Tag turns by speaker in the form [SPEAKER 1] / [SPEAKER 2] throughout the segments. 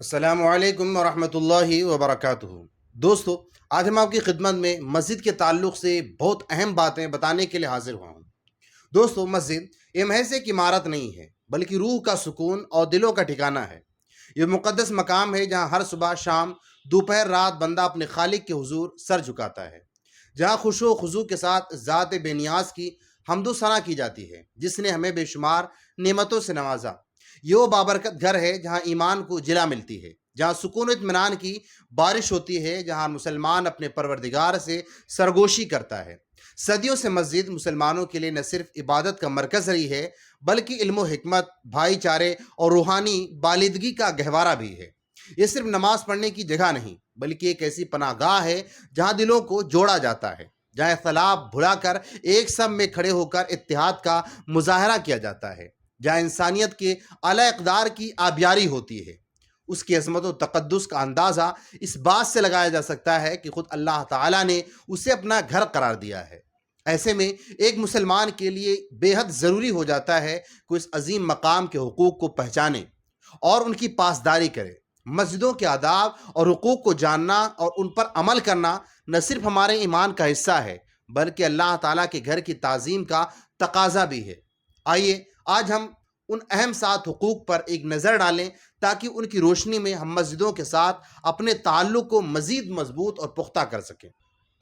[SPEAKER 1] السلام علیکم ورحمۃ اللہ وبرکاتہ۔ دوستو، آج ہم آپ کی خدمت میں مسجد کے تعلق سے بہت اہم باتیں بتانے کے لیے حاضر ہوا ہوں۔ دوستو، مسجد یہ محض ایک عمارت نہیں ہے بلکہ روح کا سکون اور دلوں کا ٹھکانہ ہے۔ یہ مقدس مقام ہے جہاں ہر صبح شام دوپہر رات بندہ اپنے خالق کے حضور سر جھکاتا ہے، جہاں خشوع و خضوع کے ساتھ ذات بے نیاز کی حمد و ثنا کی جاتی ہے جس نے ہمیں بے شمار نعمتوں سے نوازا۔ یہ وہ بابرکت گھر ہے جہاں ایمان کو جلا ملتی ہے، جہاں سکون و اطمینان کی بارش ہوتی ہے، جہاں مسلمان اپنے پروردگار سے سرگوشی کرتا ہے۔ صدیوں سے مسجد مسلمانوں کے لیے نہ صرف عبادت کا مرکز رہی ہے بلکہ علم و حکمت، بھائی چارے اور روحانی بالادگی کا گہوارہ بھی ہے۔ یہ صرف نماز پڑھنے کی جگہ نہیں بلکہ ایک ایسی پناہ گاہ ہے جہاں دلوں کو جوڑا جاتا ہے، جہاں اختلاف بھلا کر ایک سب میں کھڑے ہو کر اتحاد کا مظاہرہ کیا جاتا ہے، جہاں انسانیت کے اعلی اقدار کی آبیاری ہوتی ہے۔ اس کی عظمت و تقدس کا اندازہ اس بات سے لگایا جا سکتا ہے کہ خود اللہ تعالیٰ نے اسے اپنا گھر قرار دیا ہے۔ ایسے میں ایک مسلمان کے لیے بے حد ضروری ہو جاتا ہے کہ اس عظیم مقام کے حقوق کو پہچانے اور ان کی پاسداری کرے۔ مسجدوں کے آداب اور حقوق کو جاننا اور ان پر عمل کرنا نہ صرف ہمارے ایمان کا حصہ ہے بلکہ اللہ تعالیٰ کے گھر کی تعظیم کا تقاضا بھی ہے۔ آئیے آج ہم ان اہم 7 حقوق پر ایک نظر ڈالیں تاکہ ان کی روشنی میں ہم مسجدوں کے ساتھ اپنے تعلق کو مزید مضبوط اور پختہ کر سکیں۔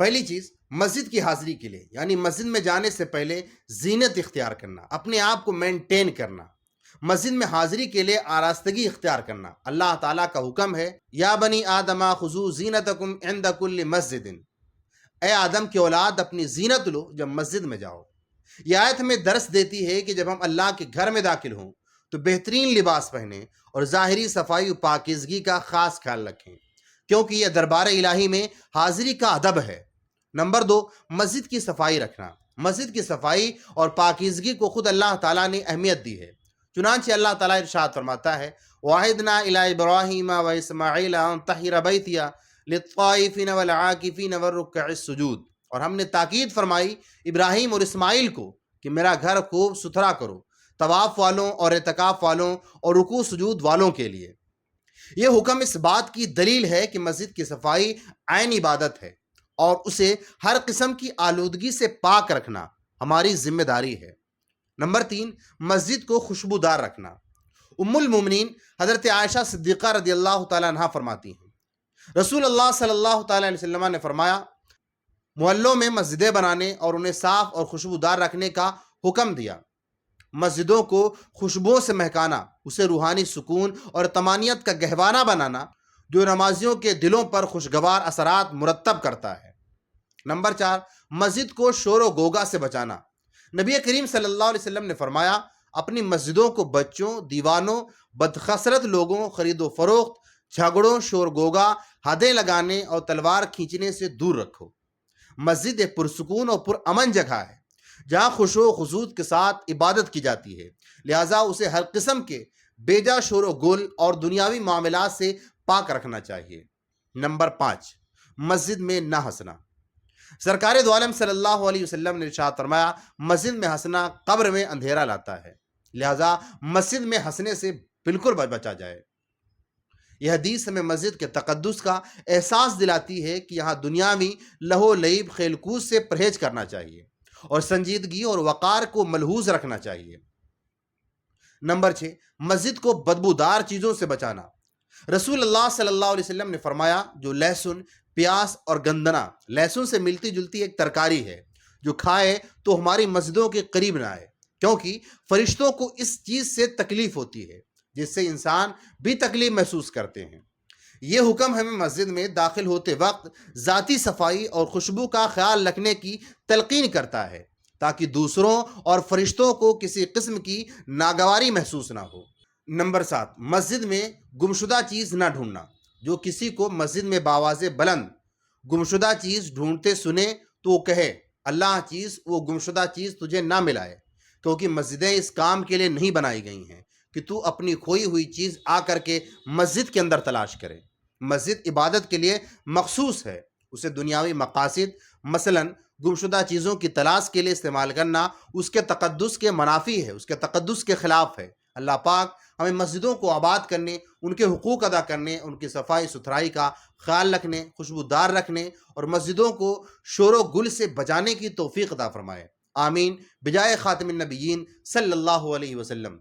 [SPEAKER 1] پہلی چیز، مسجد کی حاضری کے لیے یعنی مسجد میں جانے سے پہلے زینت اختیار کرنا، اپنے آپ کو مینٹین کرنا۔ مسجد میں حاضری کے لیے آراستگی اختیار کرنا۔ اللہ تعالیٰ کا حکم ہے، یا بنی آدم خذوا زینتکم عند کل مسجد، اے آدم کی اولاد اپنی زینت لو جب مسجد میں جاؤ۔ یہ آیت ہمیں درس دیتی ہے کہ جب ہم اللہ کے گھر میں داخل ہوں تو بہترین لباس پہنیں اور ظاہری صفائی و پاکیزگی کا خاص خیال رکھیں، کیونکہ یہ دربار الہی میں حاضری کا ادب ہے۔ نمبر 2، مسجد کی صفائی رکھنا۔ مسجد کی صفائی اور پاکیزگی کو خود اللہ تعالیٰ نے اہمیت دی ہے۔ چنانچہ اللہ تعالیٰ ارشاد فرماتا ہے، وَعِدْنَا إِلَىٰ إِبْرَاهِيمَ وَإِسْمَاعِيلَ أَن طَهِّرَ بَيْتِيَ لِلطَّائِفِينَ وَالْعَاكِفِينَ وَالرُّكَّعِ السُّجُودِ، اور ہم نے تاکید فرمائی ابراہیم اور اسماعیل کو کہ میرا گھر خوب ستھرا کرو، طواف والوں اور اعتکاف والوں اور رکوع سجود والوں کے لیے۔ یہ حکم اس بات کی دلیل ہے کہ مسجد کی صفائی عین عبادت ہے اور اسے ہر قسم کی آلودگی سے پاک رکھنا ہماری ذمہ داری ہے۔ نمبر 3، مسجد کو خوشبودار رکھنا۔ ام المومنین حضرت عائشہ صدیقہ رضی اللہ تعالیٰ عنہ فرماتی ہیں، رسول اللہ صلی اللہ تعالیٰ علیہ وسلم نے فرمایا، محلوں میں مسجدیں بنانے اور انہیں صاف اور خوشبودار رکھنے کا حکم دیا۔ مسجدوں کو خوشبوؤں سے مہکانا اسے روحانی سکون اور طمانینت کا گہوارہ بنانا جو نمازیوں کے دلوں پر خوشگوار اثرات مرتب کرتا ہے۔ نمبر 4، مسجد کو شور و گوگا سے بچانا۔ نبی کریم صلی اللہ علیہ وسلم نے فرمایا، اپنی مسجدوں کو بچوں، دیوانوں، بدخسرت لوگوں، خرید و فروخت، جھگڑوں، شور گوگا، حدیں لگانے اور تلوار کھینچنے سے دور رکھو۔ مسجد ایک پرسکون اور پرامن جگہ ہے جہاں خشوع و خضوع کے ساتھ عبادت کی جاتی ہے، لہٰذا اسے ہر قسم کے بیجا شور و گل اور دنیاوی معاملات سے پاک رکھنا چاہیے۔ نمبر 5، مسجد میں نہ ہنسنا۔ سرکار دو عالم صلی اللہ علیہ وسلم نے ارشاد فرمایا، مسجد میں ہنسنا قبر میں اندھیرا لاتا ہے، لہٰذا مسجد میں ہنسنے سے بالکل بچا جائے۔ یہ حدیث ہمیں مسجد کے تقدس کا احساس دلاتی ہے کہ یہاں دنیاوی لہو لعب کھیل کود سے پرہیز کرنا چاہیے اور سنجیدگی اور وقار کو ملحوظ رکھنا چاہیے۔ نمبر 6، مسجد کو بدبودار چیزوں سے بچانا۔ رسول اللہ صلی اللہ علیہ وسلم نے فرمایا، جو لہسن، پیاز اور گندنا، لہسن سے ملتی جلتی ایک ترکاری ہے، جو کھائے تو ہماری مسجدوں کے قریب نہ آئے، کیونکہ فرشتوں کو اس چیز سے تکلیف ہوتی ہے جس سے انسان بھی تکلیف محسوس کرتے ہیں۔ یہ حکم ہمیں مسجد میں داخل ہوتے وقت ذاتی صفائی اور خوشبو کا خیال رکھنے کی تلقین کرتا ہے تاکہ دوسروں اور فرشتوں کو کسی قسم کی ناگواری محسوس نہ ہو۔ نمبر 7، مسجد میں گمشدہ چیز نہ ڈھونڈنا۔ جو کسی کو مسجد میں باواز بلند گمشدہ چیز ڈھونڈتے سنے تو وہ کہے، اللہ چیز وہ گمشدہ چیز تجھے نہ ملائے، کیونکہ مسجدیں اس کام کے لیے نہیں بنائی گئی ہیں کہ تو اپنی کھوئی ہوئی چیز آ کر کے مسجد کے اندر تلاش کرے۔ مسجد عبادت کے لیے مخصوص ہے، اسے دنیاوی مقاصد مثلاً گمشدہ چیزوں کی تلاش کے لیے استعمال کرنا اس کے تقدس کے منافی ہے، اس کے تقدس کے خلاف ہے۔ اللہ پاک ہمیں مسجدوں کو آباد کرنے، ان کے حقوق ادا کرنے، ان کی صفائی ستھرائی کا خیال رکھنے، خوشبودار رکھنے اور مسجدوں کو شور و گل سے بجانے کی توفیق عطا فرمائے، آمین بجائے خاتم النبیین صلی اللہ علیہ وسلم۔